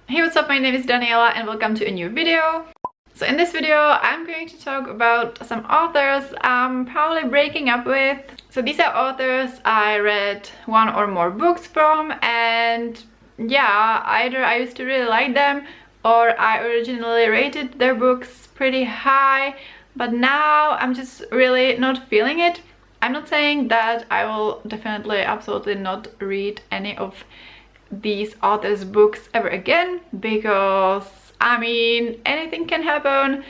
Hey, what's up? My name is Daniela and welcome to a new video. So in this video I'm going to talk about some authors I'm probably breaking up with. So these are authors I read one or more books from, and yeah, either I used to really like them or I originally rated their books pretty high, but now I'm just really not feeling it. I'm not saying that I will definitely absolutely not read any of these authors' books ever again, because I mean, anything can happen.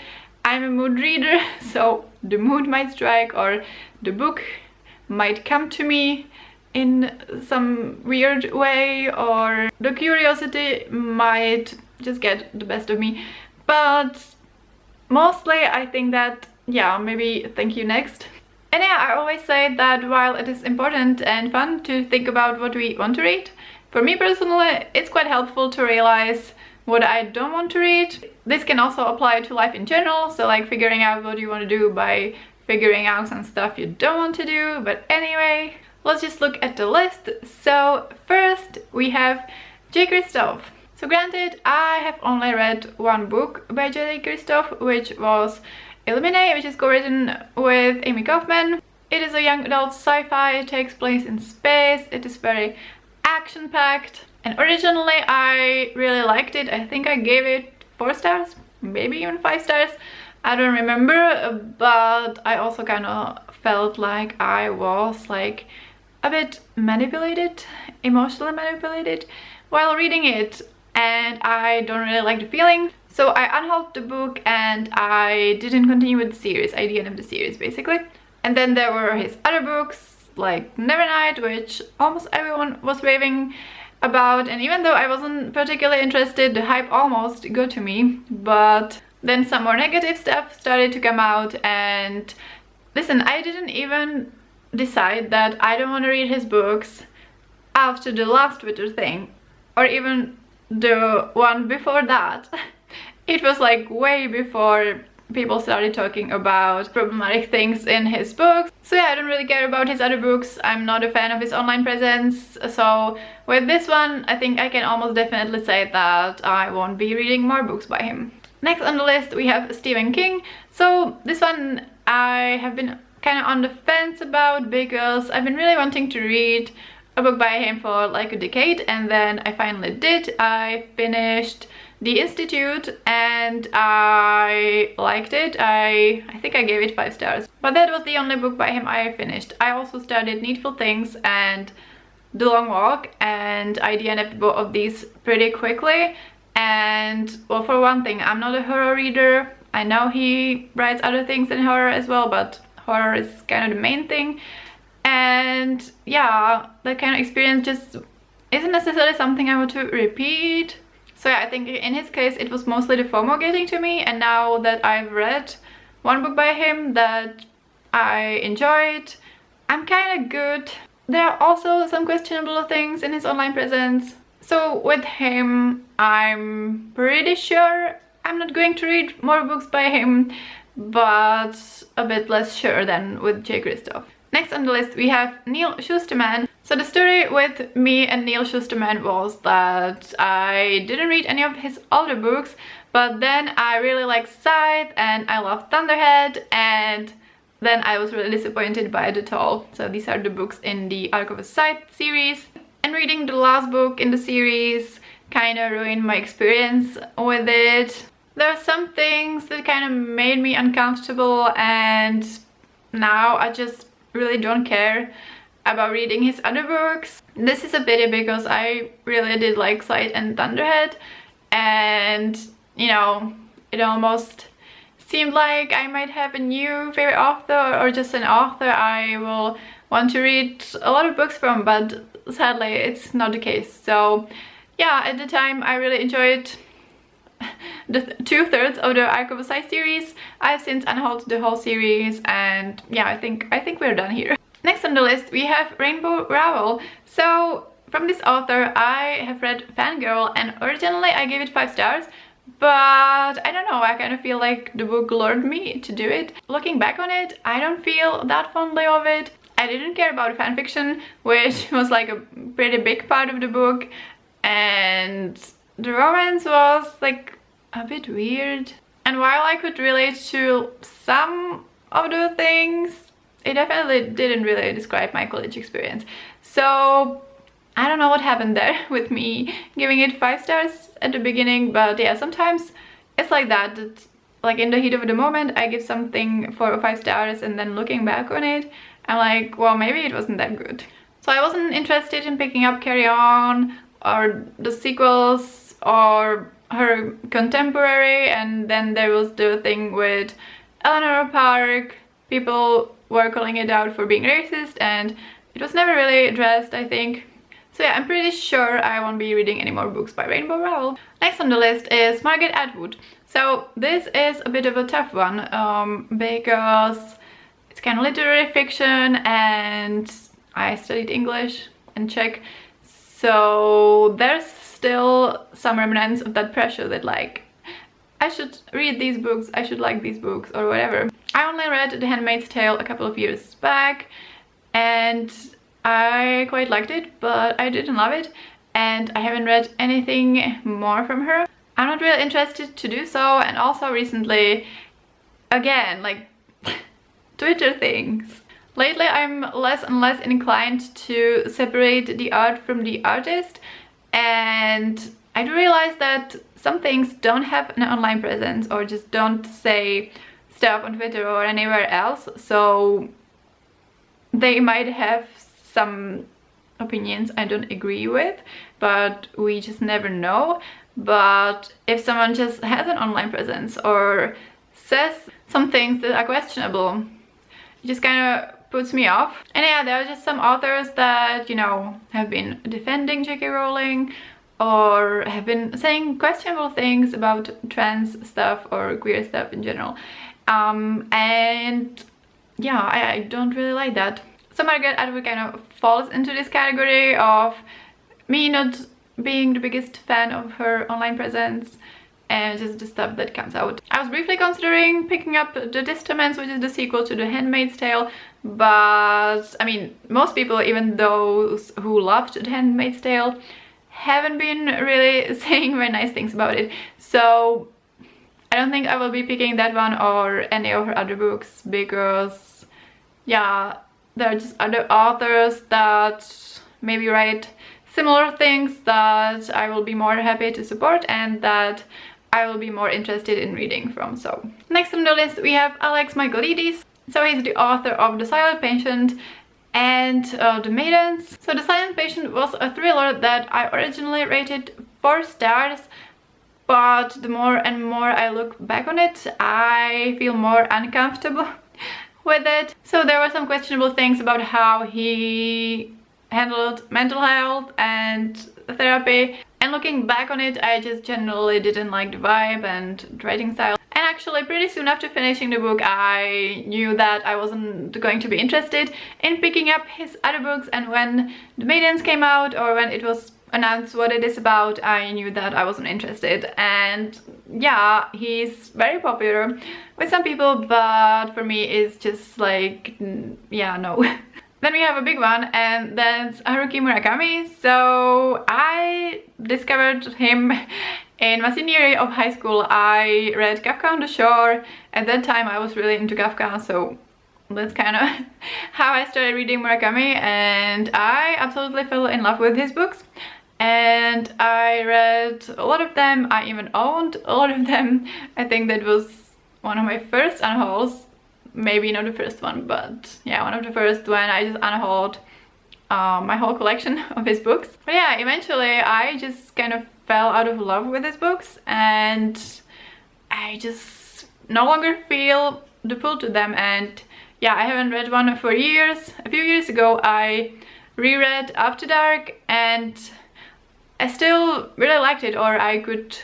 I'm a mood reader, so the mood might strike or the book might come to me in some weird way, or the curiosity might just get the best of me. But mostly I think that, yeah, maybe thank you next. And yeah, I always say that while it is important and fun to think about what we want to read, for me personally, it's quite helpful to realize what I don't want to read. This can also apply to life in general, so like figuring out what you want to do by figuring out some stuff you don't want to do. But anyway, let's just look at the list. So first we have J. Christoph. So granted, I have only read one book by J. Christoph, which was Illuminate, which is co-written with Amy Kaufman. It is a young adult sci-fi, it takes place in space, it is very action-packed, and originally I really liked it. I think I gave it 4 stars, maybe even 5 stars, I don't remember, but I also kind of felt like I was like a bit manipulated, emotionally manipulated while reading it, and I don't really like the feeling. So I unhauled the book and I didn't continue with the series. I DNF'd the series basically. And then there were his other books like Nevernight, which almost everyone was raving about, and even though I wasn't particularly interested, the hype almost got to me. But then some more negative stuff started to come out, and listen, I didn't even decide that I don't want to read his books after the last Twitter thing, or even the one before that. It was like way before people started talking about problematic things in his books. So yeah, I don't really care about his other books. I'm not a fan of his online presence. So with this one, I think I can almost definitely say that I won't be reading more books by him. Next on the list we have Stephen King. So this one I have been kind of on the fence about, because I've been really wanting to read a book by him for like a decade, and then I finally did. I finished The Institute and I liked it. I think I gave it 5 stars. But that was the only book by him I finished. I also started Needful Things and The Long Walk, and I DNF'd both of these pretty quickly. And well, for one thing, I'm not a horror reader. I know he writes other things than horror as well, but horror is kind of the main thing. And yeah, that kind of experience just isn't necessarily something I want to repeat. So yeah, I think in his case it was mostly the FOMO getting to me, and now that I've read one book by him that I enjoyed, I'm kind of good. There are also some questionable things in his online presence. So with him, I'm pretty sure I'm not going to read more books by him, but a bit less sure than with J. Christoph. Next on the list we have Neal Shusterman. So the story with me and Neal Shusterman was that I didn't read any of his older books, but then I really liked Scythe and I loved Thunderhead, and then I was really disappointed by The Toll. So these are the books in the Arc of a Scythe series. And reading the last book in the series kind of ruined my experience with it. There are some things that kind of made me uncomfortable, and now I just really don't care about reading his other books. This is a pity because I really did like Scythe and Thunderhead, and you know, it almost seemed like I might have a new favorite author, or just an author I will want to read a lot of books from, but sadly it's not the case. So yeah, at the time I really enjoyed the 2/3 of the Arc of a Scythe series. I've since unhauled the whole series, and yeah, I think we're done here. Next on the list we have Rainbow Rowell. So from this author I have read Fangirl, and originally I gave it 5 stars, but I don't know, I kind of feel like the book lured me to do it. Looking back on it, I don't feel that fondly of it. I didn't care about fanfiction, which was like a pretty big part of the book, and the romance was like a bit weird. And while I could relate to some of the things, it definitely didn't really describe my college experience. So I don't know what happened there with me giving it 5 stars at the beginning, but yeah, sometimes it's like that, like in the heat of the moment I give something 4 or 5 stars, and then looking back on it I'm like, well, maybe it wasn't that good. So I wasn't interested in picking up Carry On or the sequels or her contemporary, and then there was the thing with Eleanor Park. People were calling it out for being racist, and it was never really addressed, I think. So yeah, I'm pretty sure I won't be reading any more books by Rainbow Rowell. Next on the list is Margaret Atwood. So this is a bit of a tough one, because it's kind of literary fiction, and I studied English and Czech, so there's still some remnants of that pressure that like, I should read these books, I should like these books, or whatever. I only read The Handmaid's Tale a couple of years back, and I quite liked it, but I didn't love it, and I haven't read anything more from her. I'm not really interested to do so, and also recently, again, like Twitter things. Lately I'm less and less inclined to separate the art from the artist, and I do realize that some things don't have an online presence or just don't say stuff on Twitter or anywhere else, so they might have some opinions I don't agree with, but we just never know. But if someone just has an online presence or says some things that are questionable, it just kind of puts me off. And yeah, there are just some authors that, you know, have been defending J.K. Rowling or have been saying questionable things about trans stuff or queer stuff in general. And yeah, I don't really like that. So Margaret Atwood kind of falls into this category of me not being the biggest fan of her online presence and just the stuff that comes out. I was briefly considering picking up The Testaments, which is the sequel to The Handmaid's Tale, but I mean, most people, even those who loved The Handmaid's Tale, haven't been really saying very nice things about it. So I don't think I will be picking that one or any of her other books, because yeah, there are just other authors that maybe write similar things that I will be more happy to support and that I will be more interested in reading from. So next on the list we have Alex Michelides. So he's the author of The Silent Patient and The Maidens. So The Silent Patient was a thriller that I originally rated 4 stars, but the more and more I look back on it, I feel more uncomfortable with it. So there were some questionable things about how he handled mental health and therapy, and looking back on it, I just generally didn't like the vibe and writing style. And actually pretty soon after finishing the book I knew that I wasn't going to be interested in picking up his other books, and when The Maidens came out, or when it was announced what it is about, I knew that I wasn't interested. And yeah, he's very popular with some people, but for me it's just like, yeah, no. Then we have a big one, and that's Haruki Murakami. So I discovered him in my senior year of high school. I read Kafka on the Shore. At that time I was really into Kafka, so that's kind of how I started reading Murakami, and I absolutely fell in love with his books. And I read a lot of them, I even owned a lot of them. I think that was one of my first unhauls. Maybe not the first one, but yeah, one of the first, when I just unhauled my whole collection of his books. But yeah, eventually I just kind of fell out of love with his books, and I just no longer feel the pull to them. And yeah, I haven't read one for years. A few years ago I reread After Dark, and I still really liked it, or I could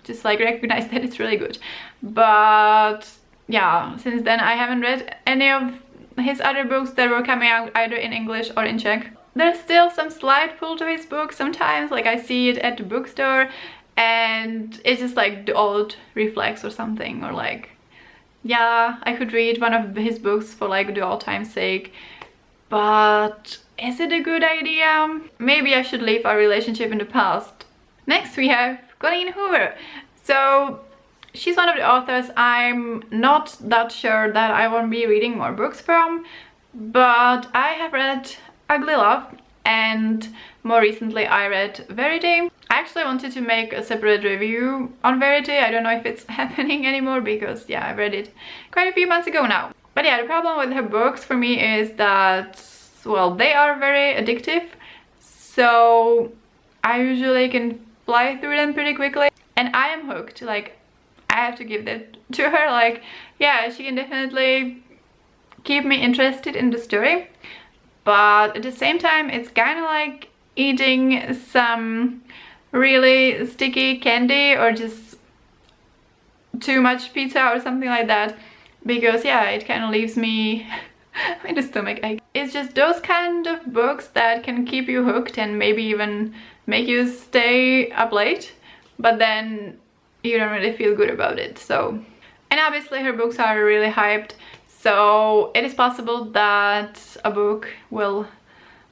just like recognize that it's really good. But yeah, since then I haven't read any of his other books that were coming out either in English or in Czech. There's still some slight pull to his books sometimes, like I see it at the bookstore and it's just like the old reflex or something, or like, yeah, I could read one of his books for like the old time's sake, but is it a good idea? Maybe I should leave our relationship in the past. Next we have Colleen Hoover. So she's one of the authors I'm not that sure that I won't be reading more books from, but I have read Ugly Love, and more recently I read Verity. I actually wanted to make a separate review on Verity. I don't know if it's happening anymore because yeah, I read it quite a few months ago now. But yeah, the problem with her books for me is that, well, they are very addictive, so I usually can fly through them pretty quickly, and I am hooked. Like, I have to give that to her. Like, yeah, she can definitely keep me interested in the story, but at the same time it's kind of like eating some really sticky candy or just too much pizza or something like that, because yeah, it kind of leaves me with a stomach ache. It's just those kind of books that can keep you hooked and maybe even make you stay up late, but then you don't really feel good about it. So, and obviously her books are really hyped, so it is possible that a book will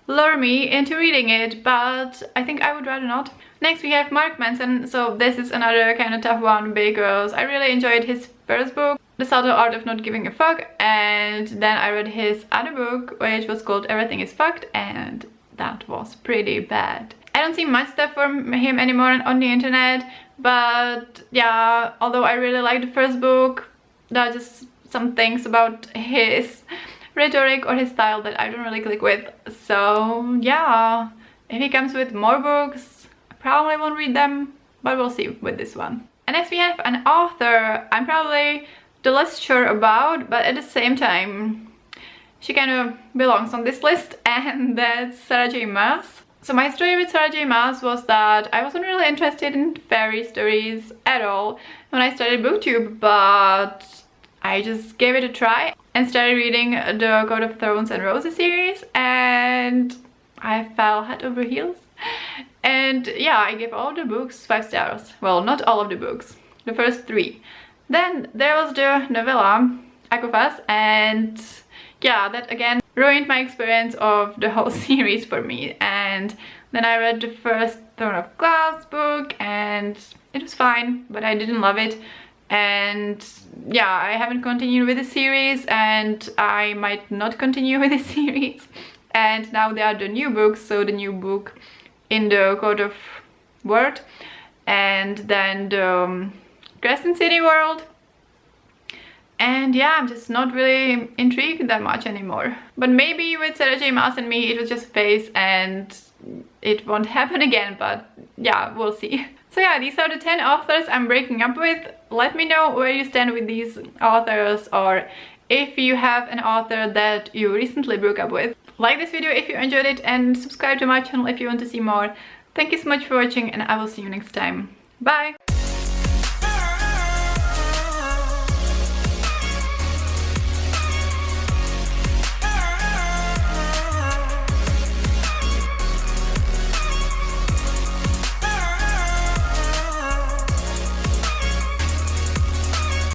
lure me into reading it, but I think I would rather not. Next we have Mark Manson. So this is another kind of tough one because I really enjoyed his first book, The Subtle Art of Not Giving a Fuck, and then I read his other book which was called Everything is Fucked, and that was pretty bad. I don't see much stuff from him anymore on the internet, but yeah, although I really liked the first book, there are just some things about his rhetoric or his style that I don't really click with. So yeah, if he comes with more books, I probably won't read them, but we'll see with this one. And next we have an author I'm probably the less sure about, but at the same time she kind of belongs on this list, and that's Sarah J Maas. So my story with Sarah J Maas was that I wasn't really interested in fairy stories at all when I started BookTube, but I just gave it a try and started reading the Code of Thrones and Roses series, and I fell head over heels. And yeah, I gave all the books 5 stars. Well, not all of the books, the first 3. Then there was the novella Akofas, and yeah, that again ruined my experience of the whole series for me. And then I read the first Throne of Glass book and it was fine, but I didn't love it. And yeah, I haven't continued with the series, and I might not continue with the series. And now there are the new books, so the new book in the Code of Word, and then the Crescent City world. And yeah, I'm just not really intrigued that much anymore. But maybe with Sarah J Maas and me, it was just a phase and it won't happen again, but yeah, we'll see. So yeah, these are the 10 authors I'm breaking up with. Let me know where you stand with these authors, or if you have an author that you recently broke up with. Like this video if you enjoyed it, and subscribe to my channel if you want to see more. Thank you so much for watching, and I will see you next time. Bye!